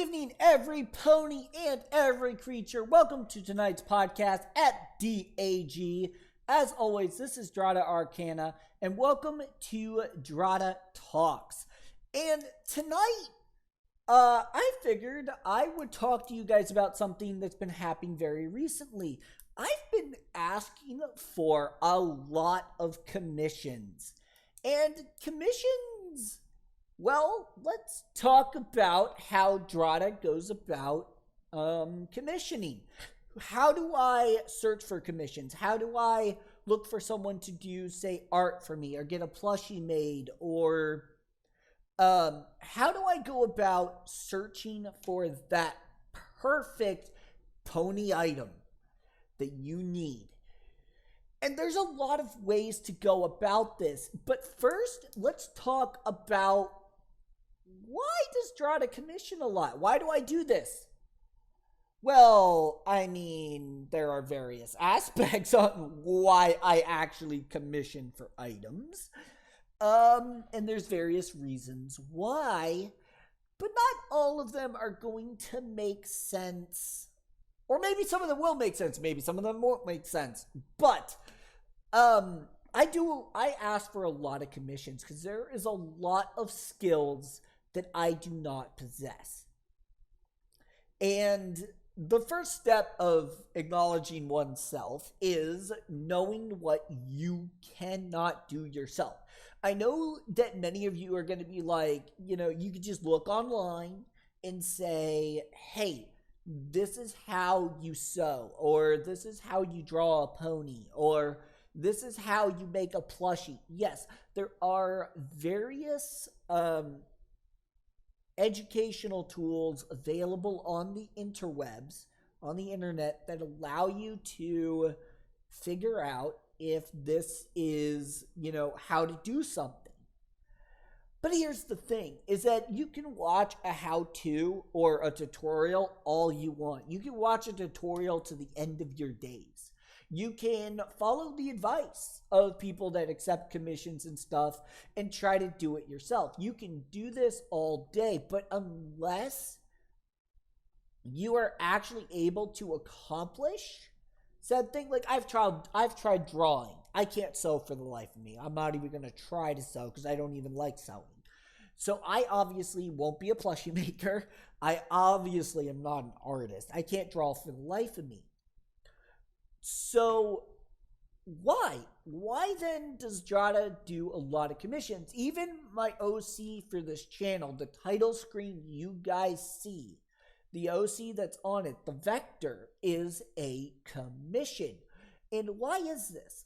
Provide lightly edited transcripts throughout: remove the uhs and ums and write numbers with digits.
evening, every pony and every creature. Welcome to tonight's podcast at DAG. As always, this is Dratta Arcana, and welcome to Dratta Talks. And tonight, I figured I would talk to you guys about something that's been happening very recently. I've been asking for a lot of commissions. And commissions, well, let's talk about how Dratta goes about commissioning. How do I search for commissions? How do I look for someone to do, say, art for me or get a plushie made? Or how do I go about searching for that perfect pony item that you need? And there's a lot of ways to go about this. But first, let's talk about why does Dratta commission a lot? Why do I do this? Well, I mean, there are various aspects on why I actually commission for items. And there's various reasons why, but not all of them are going to make sense. Or maybe some of them will make sense, maybe some of them won't make sense. But I ask for a lot of commissions because there is a lot of skills that I do not possess. And the first step of acknowledging oneself is knowing what you cannot do yourself. I know that many of you are going to be like, you could just look online and say, hey, this is how you sew, or this is how you draw a pony, or this is how you make a plushie. Yes, there are various educational tools available on the interwebs, on the internet, that allow you to figure out if this is, how to do something. But here's the thing, is that you can watch a how-to or a tutorial all you want. You can watch a tutorial to the end of your days. You can follow the advice of people that accept commissions and stuff and try to do it yourself. You can do this all day, but unless you are actually able to accomplish said thing, like I've tried drawing. I can't sew for the life of me. I'm not even going to try to sew because I don't even like sewing. So I obviously won't be a plushie maker. I obviously am not an artist. I can't draw for the life of me. So why? Why then does Dratta do a lot of commissions? Even my OC for this channel, the title screen you guys see, the OC that's on it, the vector, is a commission. And why is this?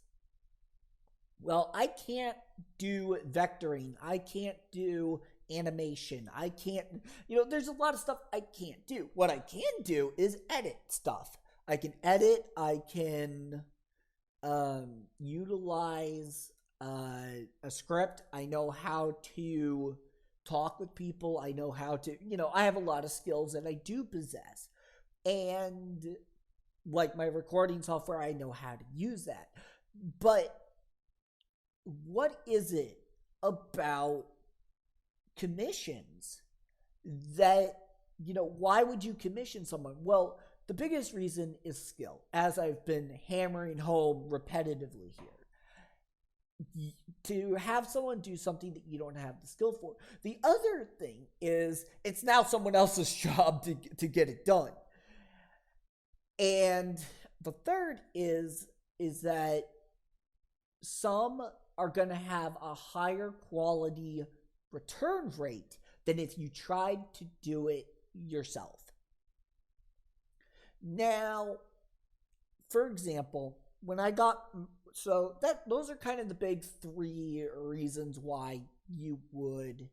Well, I can't do vectoring. I can't do animation. I can't, there's a lot of stuff I can't do. What I can do is edit stuff. I can edit, I can utilize a script. I know how to talk with people. I know how to, I have a lot of skills that I do possess. And like my recording software, I know how to use that. But what is it about commissions that, why would you commission someone? Well, the biggest reason is skill, as I've been hammering home repetitively here. To have someone do something that you don't have the skill for. The other thing is it's now someone else's job to get it done. And the third is that some are going to have a higher quality return rate than if you tried to do it yourself. Now, for example, when I got, those are kind of the big three reasons why you would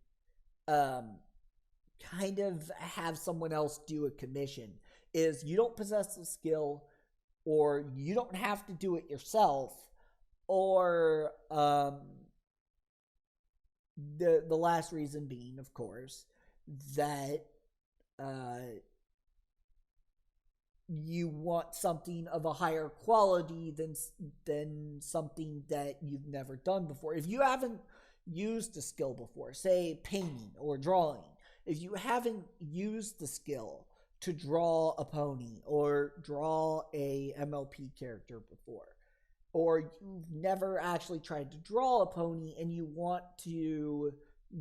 kind of have someone else do a commission, is you don't possess the skill, or you don't have to do it yourself, or the last reason being, of course, that you want something of a higher quality than something that you've never done before. If you haven't used a skill before, say painting or drawing, if you haven't used the skill to draw a pony or draw a MLP character before, or you've never actually tried to draw a pony and you want to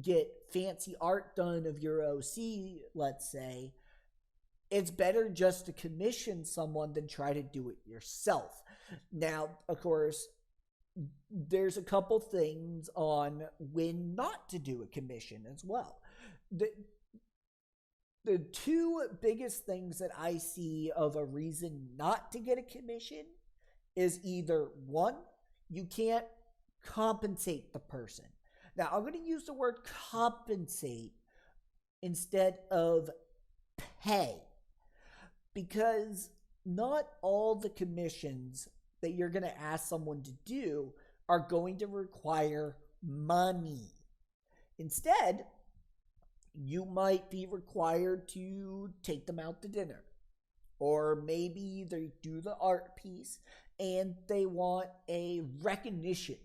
get fancy art done of your OC, let's say, it's better just to commission someone than try to do it yourself. Now, of course, there's a couple things on when not to do a commission as well. The two biggest things that I see of a reason not to get a commission is either one, you can't compensate the person. Now, I'm going to use the word compensate instead of pay, because not all the commissions that you're going to ask someone to do are going to require money. Instead, you might be required to take them out to dinner, or maybe they do the art piece and they want a recognition,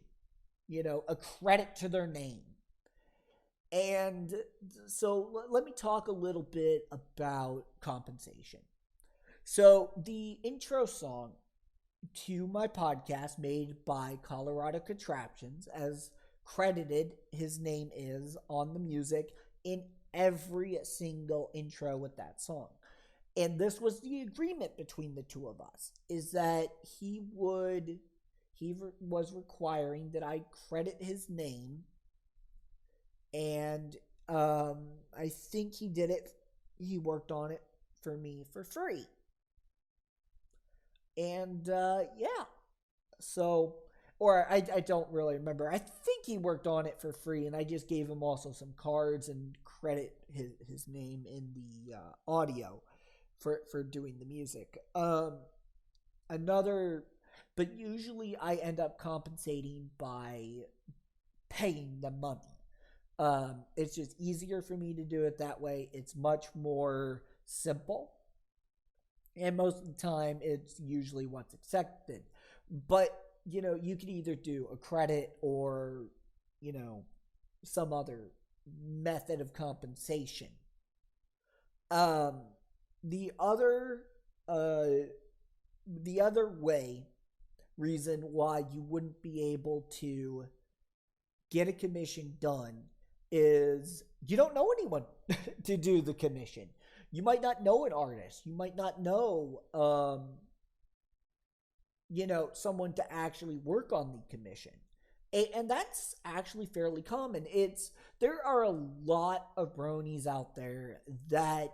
a credit to their name. And so let me talk a little bit about compensation. So the intro song to my podcast, made by Colorado Contraptions, as credited his name is on the music in every single intro with that song. And this was the agreement between the two of us, is that he was requiring that I credit his name, and I think he worked on it for me for free. And yeah, so, or I don't really remember. I think he worked on it for free, and I just gave him also some cards and credit his name in the audio for doing the music. But usually I end up compensating by paying the money. It's just easier for me to do it that way. It's much more simple. And most of the time, it's usually what's accepted. But, you can either do a credit or, some other method of compensation. The other reason why you wouldn't be able to get a commission done is you don't know anyone to do the commission. You might not know an artist. You might not know, someone to actually work on the commission. And that's actually fairly common. There are a lot of bronies out there that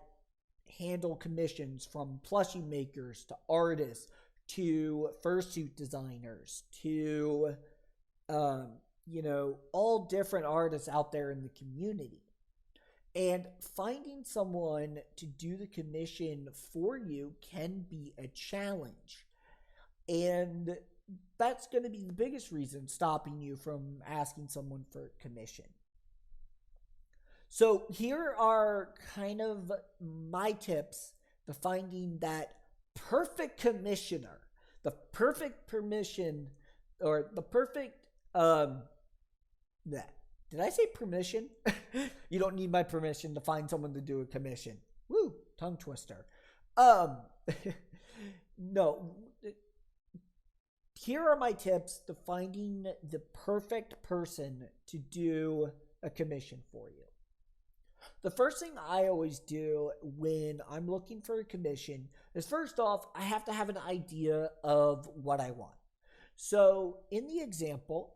handle commissions, from plushie makers to artists to fursuit designers to, all different artists out there in the community. And finding someone to do the commission for you can be a challenge. And that's going to be the biggest reason stopping you from asking someone for a commission. So here are kind of my tips to finding that perfect commissioner, the perfect permission, or the perfect, did I say permission? You don't need my permission to find someone to do a commission. Woo, tongue twister. No. Here are my tips to finding the perfect person to do a commission for you. The first thing I always do when I'm looking for a commission is, first off, I have to have an idea of what I want. So in the example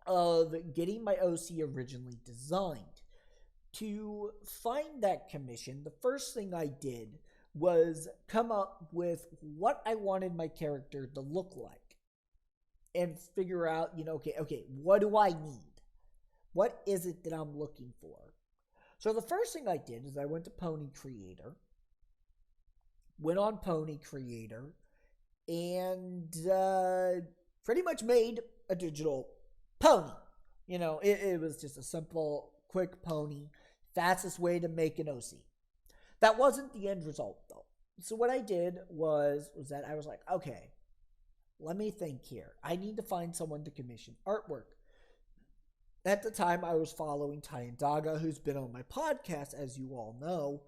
of getting my OC originally designed, to find that commission, the first thing I did was come up with what I wanted my character to look like and figure out, okay, what do I need? What is it that I'm looking for? So the first thing I did is I went to Pony Creator, went on Pony Creator, and pretty much made a digital pony. It was just a simple, quick pony, fastest way to make an OC. That wasn't the end result, though. So what I did was that I was like, okay, let me think here. I need to find someone to commission artwork. At the time, I was following Ty Daga, who's been on my podcast, as you all know.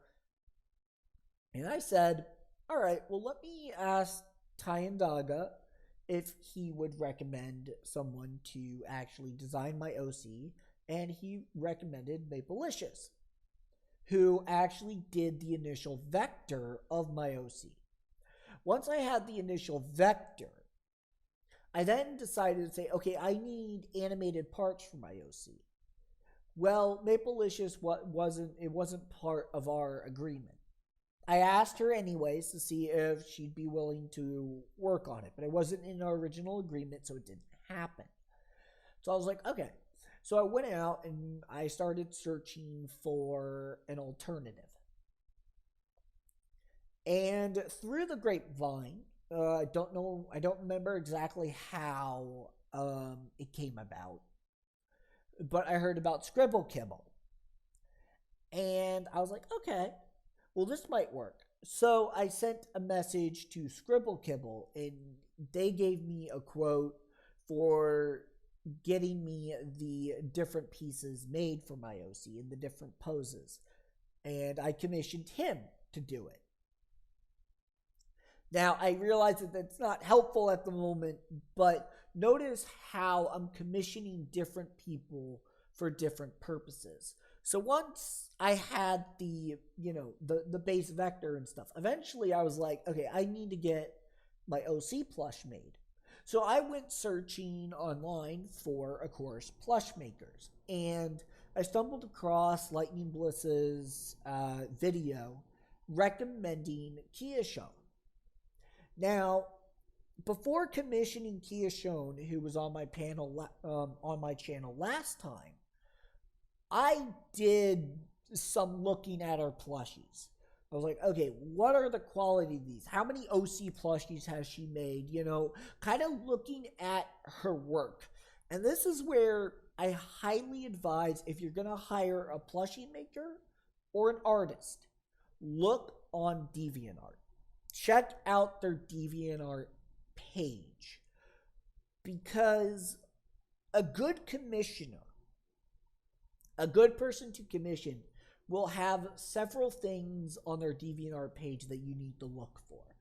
And I said, all right, well, let me ask Ty Daga if he would recommend someone to actually design my OC. And he recommended Mapleicious, who actually did the initial vector of my OC. Once I had the initial vector, I then decided to say, okay, I need animated parts for my OC. Well, Mapleicious wasn't part of our agreement. I asked her anyways to see if she'd be willing to work on it, but it wasn't in our original agreement, so it didn't happen. So I was like, okay. So I went out and I started searching for an alternative. And through the grapevine, I don't remember exactly how it came about, but I heard about Scribble Kibble. And I was like, okay, well, this might work. So I sent a message to Scribble Kibble, and they gave me a quote for getting me the different pieces made for my OC and the different poses. And I commissioned him to do it. Now, I realize that that's not helpful at the moment, but notice how I'm commissioning different people for different purposes. So once I had the base vector and stuff, eventually I was like, okay, I need to get my OC plush made. So I went searching online for, of course, plush makers. And I stumbled across Lightning Bliss's video recommending Kiyosho. Now, before commissioning Kiyosho, who was on my channel last time, I did some looking at her plushies. I was like, okay, what are the quality of these? How many OC plushies has she made? Kind of looking at her work. And this is where I highly advise, if you're going to hire a plushie maker or an artist, look on DeviantArt. Check out their DeviantArt page, because a good commissioner, a good person to commission, will have several things on their DeviantArt page that you need to look for.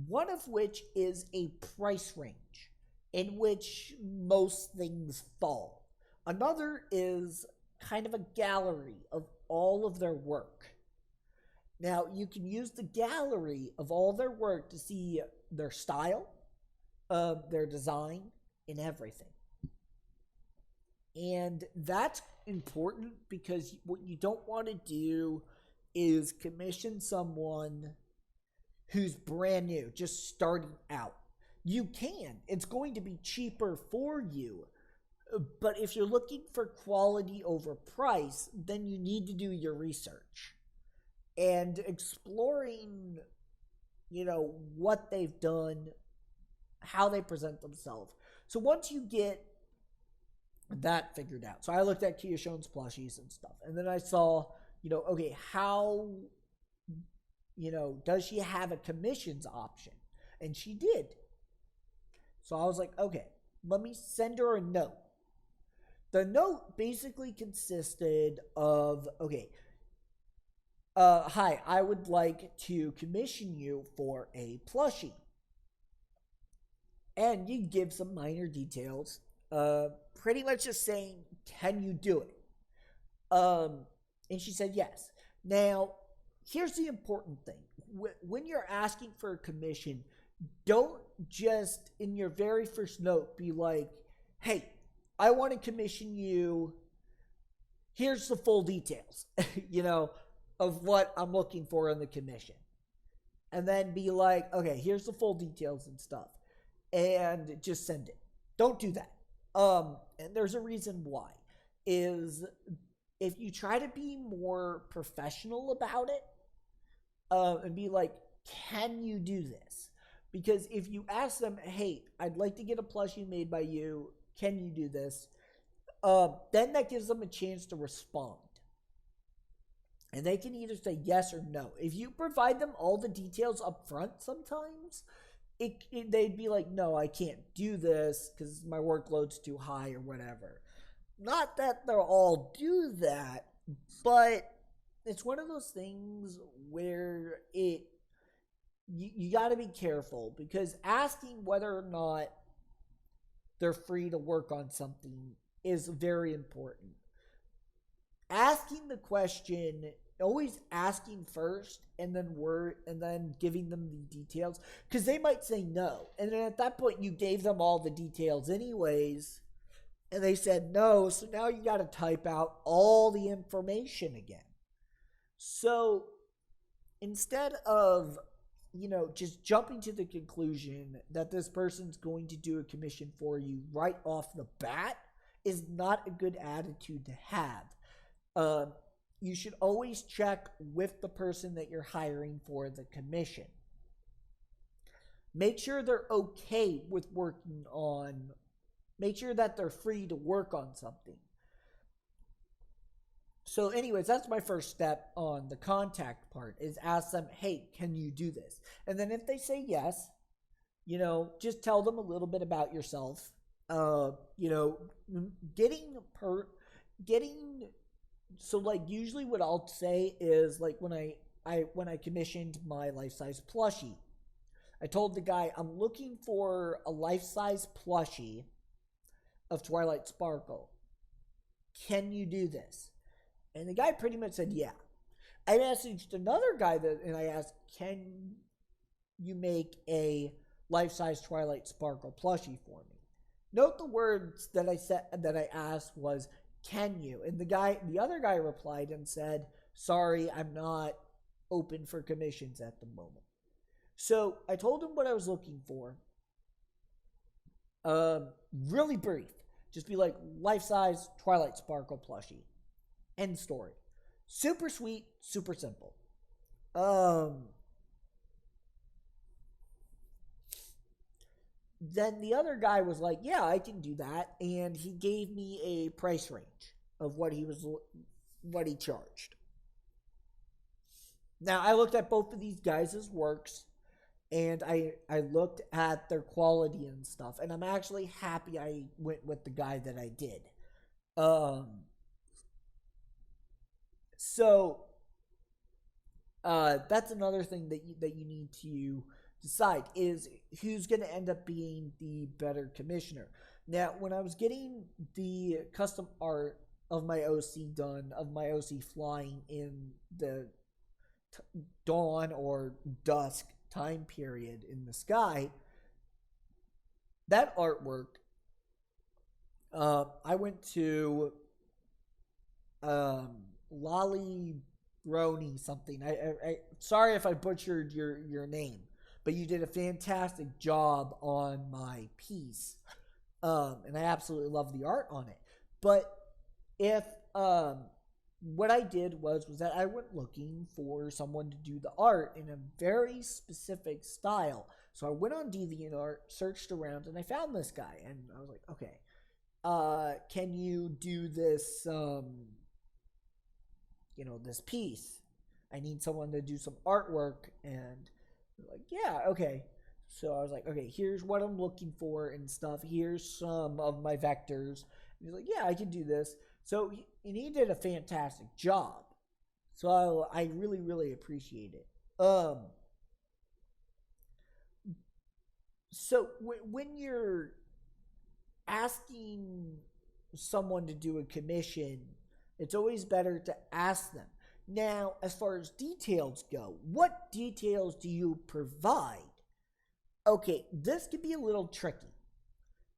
One of which is a price range in which most things fall. Another is kind of a gallery of all of their work. Now, you can use the gallery of all their work to see their style, their design, and everything. And that's important, because what you don't want to do is commission someone who's brand new, just starting out. You can. It's going to be cheaper for you. But if you're looking for quality over price, then you need to do your research. And exploring, what they've done, how they present themselves. So once you get that figured out. So I looked at Kiyosho's plushies and stuff. And then I saw, okay, how, does she have a commissions option? And she did. So I was like, okay, let me send her a note. The note basically consisted of, okay, hi, I would like to commission you for a plushie. And you give some minor details, pretty much just saying, can you do it? And she said yes. Now, here's the important thing. When you're asking for a commission, don't just, in your very first note, be like, hey, I want to commission you. Here's the full details, of what I'm looking for in the commission. And then be like, okay, here's the full details and stuff. And just send it. Don't do that. And there's a reason why. Is if you try to be more professional about it, and be like, can you do this? Because if you ask them, hey, I'd like to get a plushie made by you, can you do this? Then that gives them a chance to respond. And they can either say yes or no. If you provide them all the details up front sometimes, they'd be like, no, I can't do this because my workload's too high or whatever. not that they'll all do that, but it's one of those things where you got to be careful, because asking whether or not they're free to work on something is very important. Asking the question, always asking first, and then giving them the details, because they might say no, and then at that point you gave them all the details anyways, and they said no, so now you got to type out all the information again. So instead of just jumping to the conclusion that this person's going to do a commission for you right off the bat is not a good attitude to have. You should always check with the person that you're hiring for the commission. Make sure they're okay with make sure that they're free to work on something. So anyways, that's my first step on the contact part, is ask them, hey, can you do this? And then if they say yes, just tell them a little bit about yourself. So like usually what I'll say is, like when I commissioned my life-size plushie, I told the guy, I'm looking for a life-size plushie of Twilight Sparkle. Can you do this? And the guy pretty much said, yeah. I messaged another guy and I asked, can you make a life-size Twilight Sparkle plushie for me? Note the words that I asked was, can you? And the other guy replied and said, sorry, I'm not open for commissions at the moment. So I told him what I was looking for. Really brief. Just be like, life-size Twilight Sparkle plushie. End story. Super sweet, super simple. Then the other guy was like, yeah, I can do that. And he gave me a price range of what he charged. Now, I looked at both of these guys' works, and I looked at their quality and stuff, and I'm actually happy I went with the guy that I did. So that's another thing that you need to decide, is who's going to end up being the better commissioner. Now, when I was getting the custom art of my OC done, of my OC flying in the dawn or dusk time period in the sky, that artwork, I went to Lolly Brony something. I sorry if I butchered your name, but you did a fantastic job on my piece, and I absolutely love the art on it. But if what I did was that I went looking for someone to do the art in a very specific style. So I went on DeviantArt, searched around, and I found this guy, and I was like, okay, can you do this? This piece. I need someone to do some artwork. And they're like, yeah, okay. So I was like, okay, here's what I'm looking for and stuff. Here's some of my vectors. And he's like, yeah, I can do this. So he did a fantastic job. So I really, really appreciate it. So when you're asking someone to do a commission, it's always better to ask them. Now, as far as details go, what details do you provide? Okay, this could be a little tricky,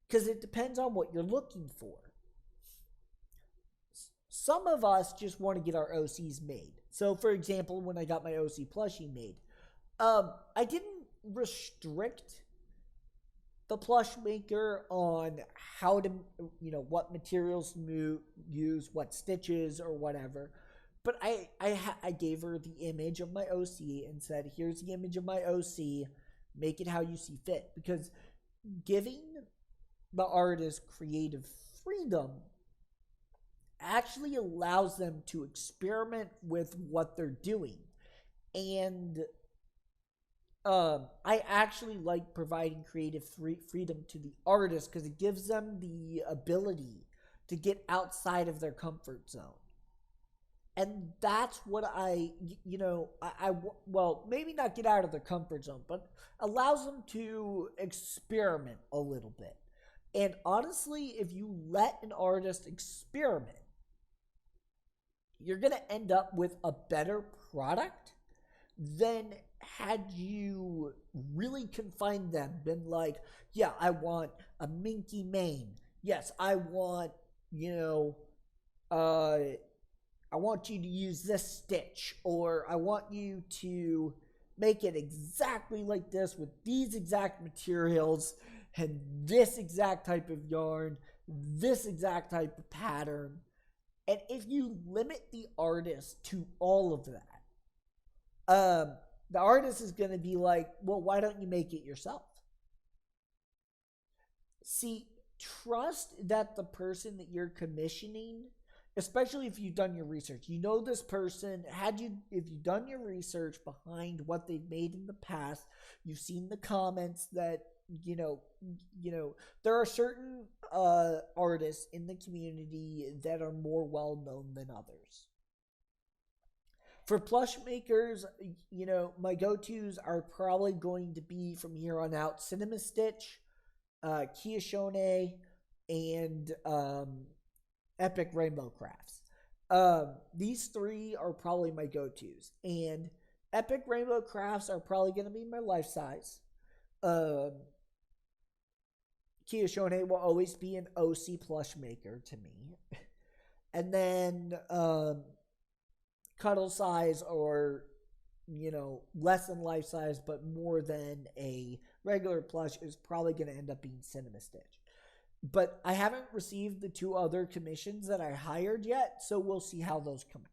because it depends on what you're looking for. Some of us just want to get our OCs made. So, for example, when I got my OC plushie made, I didn't restrict the plush maker on how to, what materials to use, what stitches or whatever. But I gave her the image of my OC and said, here's the image of my OC, make it how you see fit. Because giving the artist creative freedom actually allows them to experiment with what they're doing. And I actually like providing creative freedom to the artist, because it gives them the ability to get outside of their comfort zone. And that's what well, maybe not get out of their comfort zone, but allows them to experiment a little bit. And honestly, if you let an artist experiment, you're going to end up with a better product than had you really confined them, been like, yeah, I want a minky mane. Yes, I want, I want you to use this stitch, or I want you to make it exactly like this with these exact materials and this exact type of yarn, this exact type of pattern. And if you limit the artist to all of that, the artist is going to be like, well, why don't you make it yourself? See, trust that the person that you're commissioning, especially if you've done your research, this person, if you've done your research behind what they've made in the past, you've seen the comments that, there are certain artists in the community that are more well known than others. For plush makers, my go-tos are probably going to be from here on out Cinema Stitch, Kiyashone, and Epic Rainbow Crafts. These three are probably my go-tos. And Epic Rainbow Crafts are probably going to be my life size. Kiyashone will always be an OC plush maker to me. And then cuddle size, or less than life size but more than a regular plush, is probably going to end up being Cinema Stitch. But I haven't received the two other commissions that I hired yet, so we'll see how those come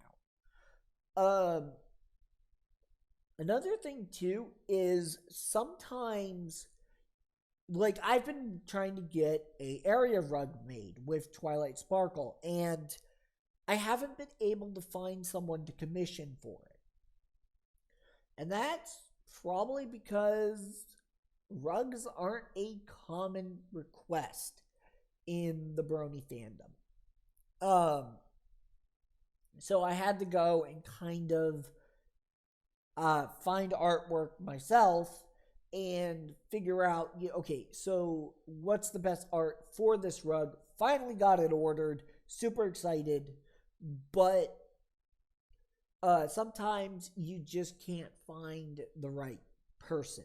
out. Another thing too is sometimes, like, I've been trying to get a area rug made with Twilight Sparkle, and I haven't been able to find someone to commission for it. And that's probably because rugs aren't a common request in the Brony fandom. So I had to go and kind of find artwork myself and figure out, okay, so what's the best art for this rug? Finally got it ordered. Super excited. But sometimes you just can't find the right person.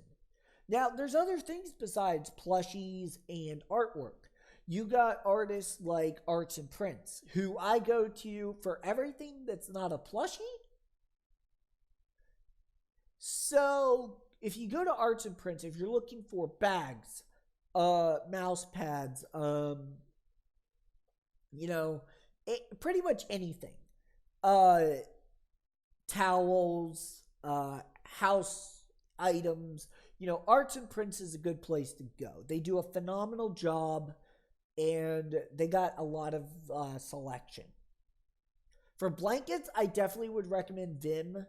Now, there's other things besides plushies and artwork. You got artists like Arts and Prints, who I go to for everything that's not a plushie. So, if you go to Arts and Prints, if you're looking for bags, mouse pads, pretty much anything, towels, house items, Arts and Prints is a good place to go. They do a phenomenal job, and they got a lot of selection. For blankets, I definitely would recommend Vim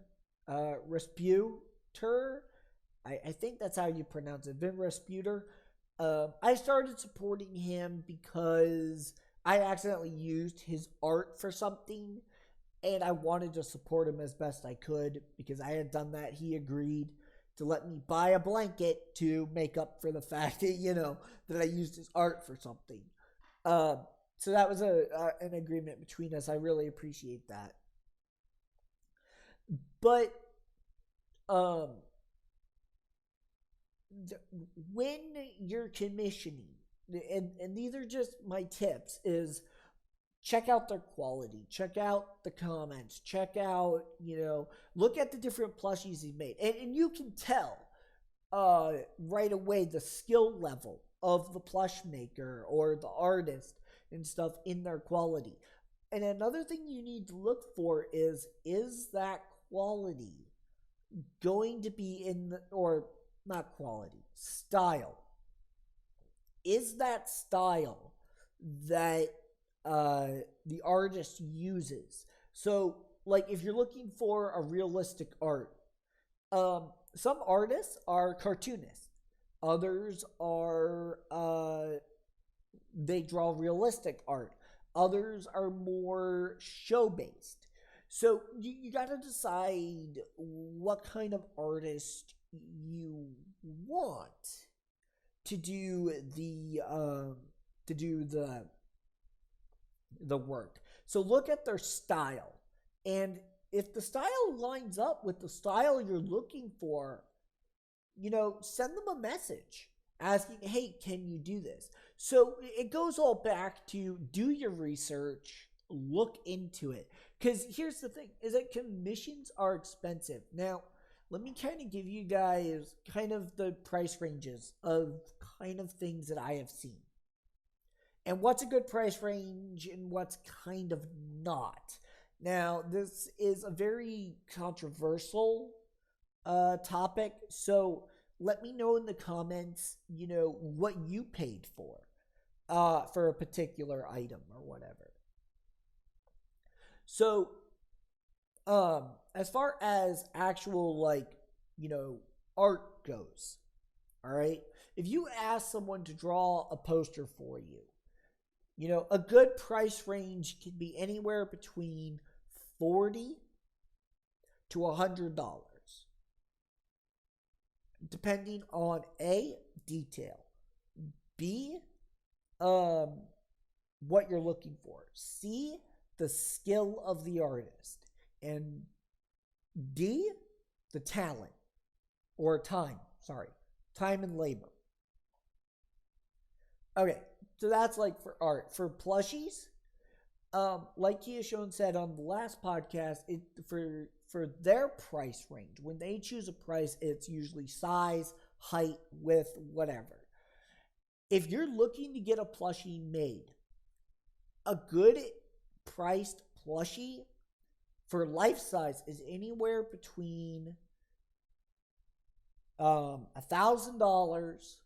Resputer. I think that's how you pronounce it, Vim Resputer. I started supporting him because I accidentally used his art for something, and I wanted to support him as best I could because I had done that. He agreed to let me buy a blanket to make up for the fact that, that I used his art for something. So that was an agreement between us. I really appreciate that. But when you're commissioning, and these are just my tips, is check out their quality, check out the comments, check out, look at the different plushies he's made. And you can tell right away the skill level of the plush maker or the artist and stuff in their quality. And another thing you need to look for is that quality going to be or not quality, style. Is that style that the artist uses? So, like, if you're looking for a realistic art, some artists are cartoonists. Others are, they draw realistic art. Others are more show-based. So you got to decide what kind of artist you want to do the work. So look at their style, and if the style lines up with the style you're looking for, send them a message asking, hey, can you do this? So it goes all back to do your research, look into it. Because here's the thing, is that commissions are expensive. Now, let me kind of give you guys kind of the price ranges of kind of things that I have seen. And what's a good price range and what's kind of not. Now, this is a very controversial topic, so let me know in the comments, what you paid for a particular item or whatever. So, as far as actual, art goes, all right, if you ask someone to draw a poster for you, a good price range can be anywhere between $40 to $100, depending on A, detail, B, what you're looking for, C, the skill of the artist, and D, the talent, or time and labor. Okay, so that's for art. For plushies, like Kia Shone said on the last podcast, for their price range, when they choose a price, it's usually size, height, width, whatever. If you're looking to get a plushie made, a good priced plushie for life size is anywhere between $1,000,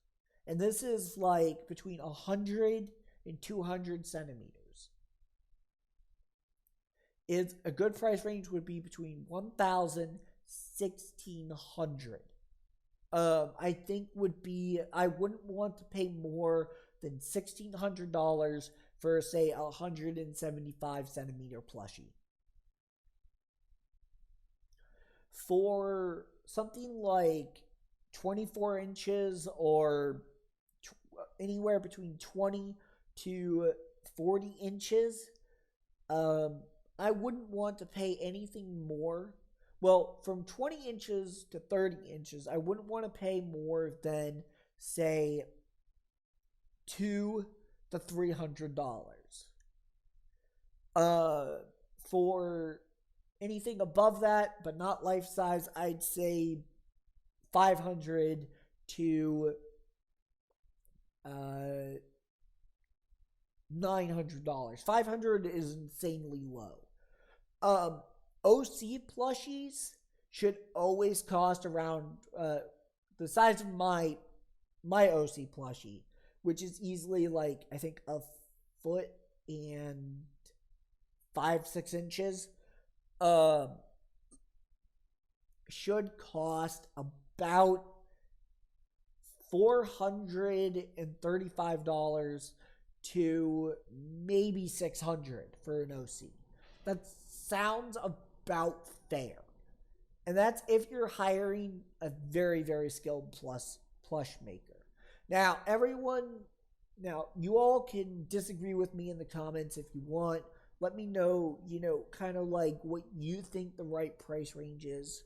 and this is between 100 and 200 centimeters. It's a good price range would be between $1,000 and $1,600. I think I wouldn't want to pay more than $1,600 for, say, a 175 centimeter plushie. For something like 24 inches or anywhere between 20 to 40 inches, I wouldn't want to pay anything more. Well, from 20 inches to 30 inches, I wouldn't want to pay more than, say, $200 to $300. For anything above that, but not life size, I'd say $500 to $900. $500 is insanely low. OC plushies should always cost around the size of my OC plushie, which is easily I think a foot and 5-6 inches. Should cost about $435 to maybe $600 for an OC. That sounds about fair. And that's if you're hiring a very, very skilled plush maker. Now, you all can disagree with me in the comments if you want. Let me know, kind of what you think the right price range is.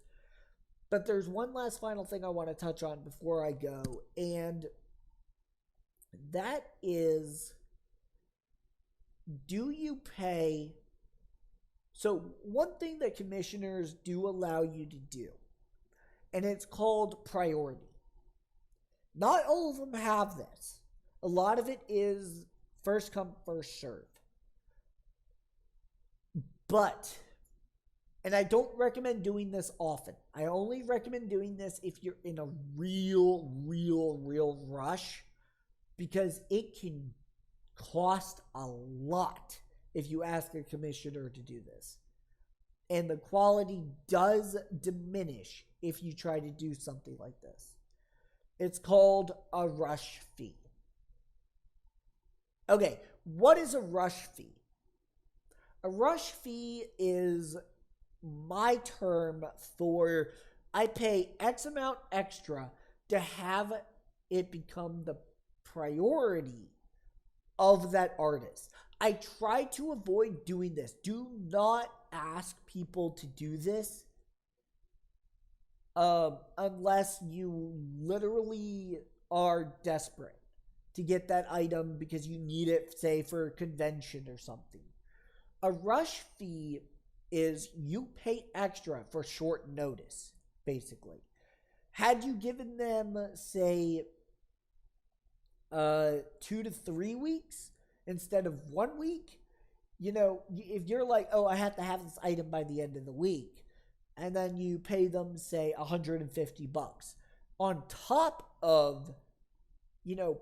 But there's one last final thing I want to touch on before I go, and that is, do you pay? So one thing that commissioners do allow you to do, and it's called priority. Not all of them have this. A lot of it is first come, first serve. But, and I don't recommend doing this often. I only recommend doing this if you're in a real rush, because it can cost a lot if you ask a commissioner to do this. And the quality does diminish if you try to do something like this. It's called a rush fee. Okay, what is a rush fee? A rush fee is my term for I pay X amount extra to have it become the priority of that artist. I try to avoid doing this. Do not ask people to do this unless you literally are desperate to get that item because you need it, say, for a convention or something. A rush fee is you pay extra for short notice, basically. Had you given them, say, 2 to 3 weeks instead of 1 week, if you're like, oh, I have to have this item by the end of the week, and then you pay them, say, $150 on top of,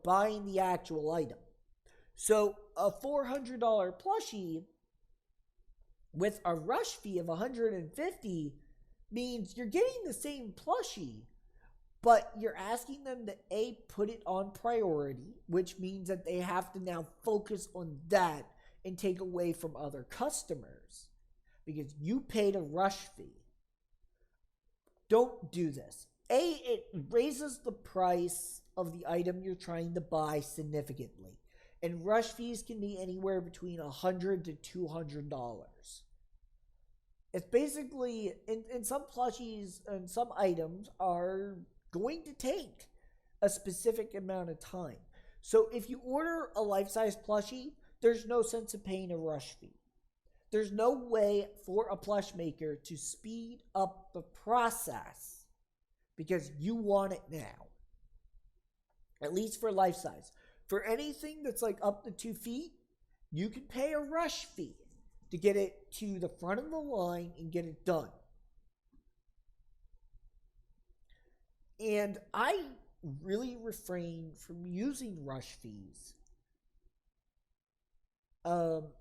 buying the actual item. So a $400 plushie with a rush fee of $150 means you're getting the same plushie, but you're asking them to put it on priority, which means that they have to now focus on that and take away from other customers because you paid a rush fee. Don't do this. It raises the price of the item you're trying to buy significantly, and rush fees can be anywhere between $100 to $200. It's basically, in some plushies and some items are going to take a specific amount of time. So if you order a life-size plushie, there's no sense of paying a rush fee. There's no way for a plush maker to speed up the process because you want it now. At least for life-size. For anything that's like up to 2 feet, you can pay a rush fee to get it to the front of the line and get it done. And I really refrain from using rush fees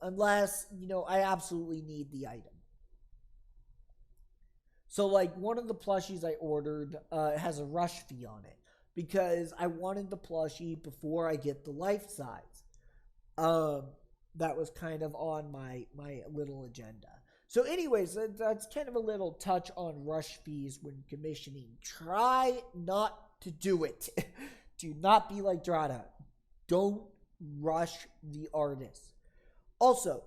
unless, I absolutely need the item. So, like, one of the plushies I ordered has a rush fee on it because I wanted the plushie before I get the life size. That was kind of on my little agenda. So anyways, that's kind of a little touch on rush fees when commissioning. Try not to do it. Do not be like Dratta. Don't rush the artist. Also,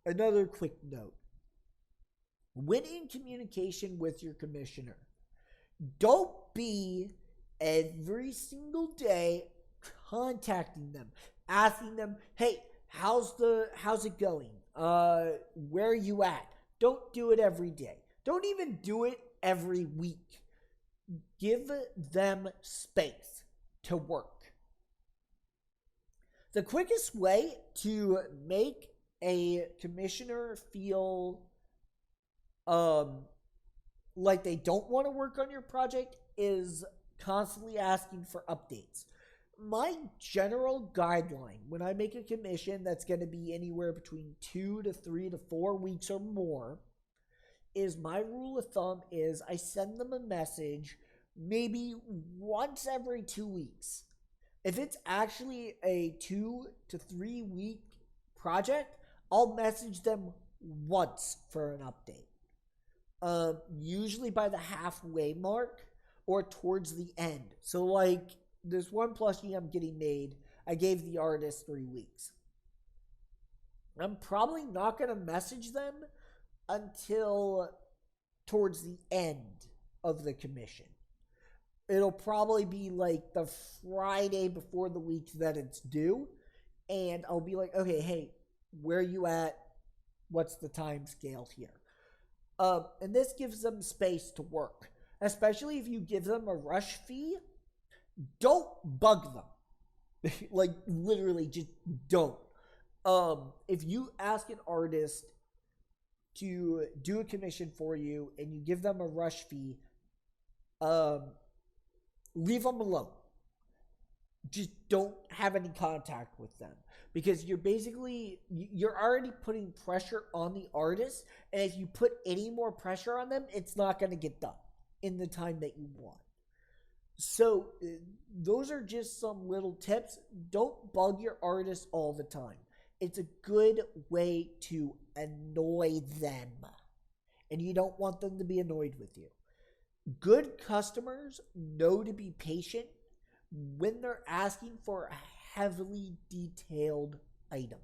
another quick note. When in communication with your commissioner, don't be every single day contacting them, asking them, hey, how's it going? Where are you at? Don't do it every day. Don't even do it every week. Give them space to work. The quickest way to make a commissioner feel like they don't want to work on your project is constantly asking for updates. My general guideline when I make a commission that's going to be anywhere between 2 to 3 to 4 weeks or more is my rule of thumb is I send them a message maybe once every 2 weeks. If it's actually a 2 to 3 week project, I'll message them once for an update. Usually by the halfway mark or towards the end. So like this one plushie I'm getting made, I gave the artist 3 weeks. I'm probably not going to message them until towards the end of the commission. It'll probably be like the Friday before the week that it's due. And I'll be like, okay, hey, where are you at? What's the time scale here? And this gives them space to work. Especially if you give them a rush fee, don't bug them. Like, literally, just don't. If you ask an artist to do a commission for you and you give them a rush fee, leave them alone. Just don't have any contact with them. Because you're already putting pressure on the artist. And if you put any more pressure on them, it's not going to get done in the time that you want. So those are just some little tips. Don't bug your artist all the time. It's a good way to annoy them. And you don't want them to be annoyed with you. Good customers know to be patient when they're asking for a heavily detailed item.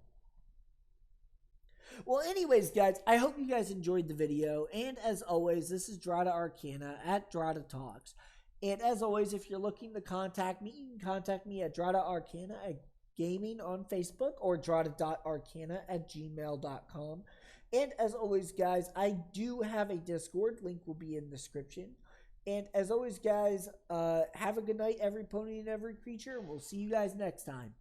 Well, anyways, guys, I hope you guys enjoyed the video. And as always, this is Dratta Arcana at Dratta Talks. And as always, if you're looking to contact me, you can contact me at Dratta Arcana at Gaming on Facebook or dratta.arcana@gmail.com. And as always, guys, I do have a Discord. Link will be in the description. And as always, guys, have a good night, every pony and every creature. We'll see you guys next time.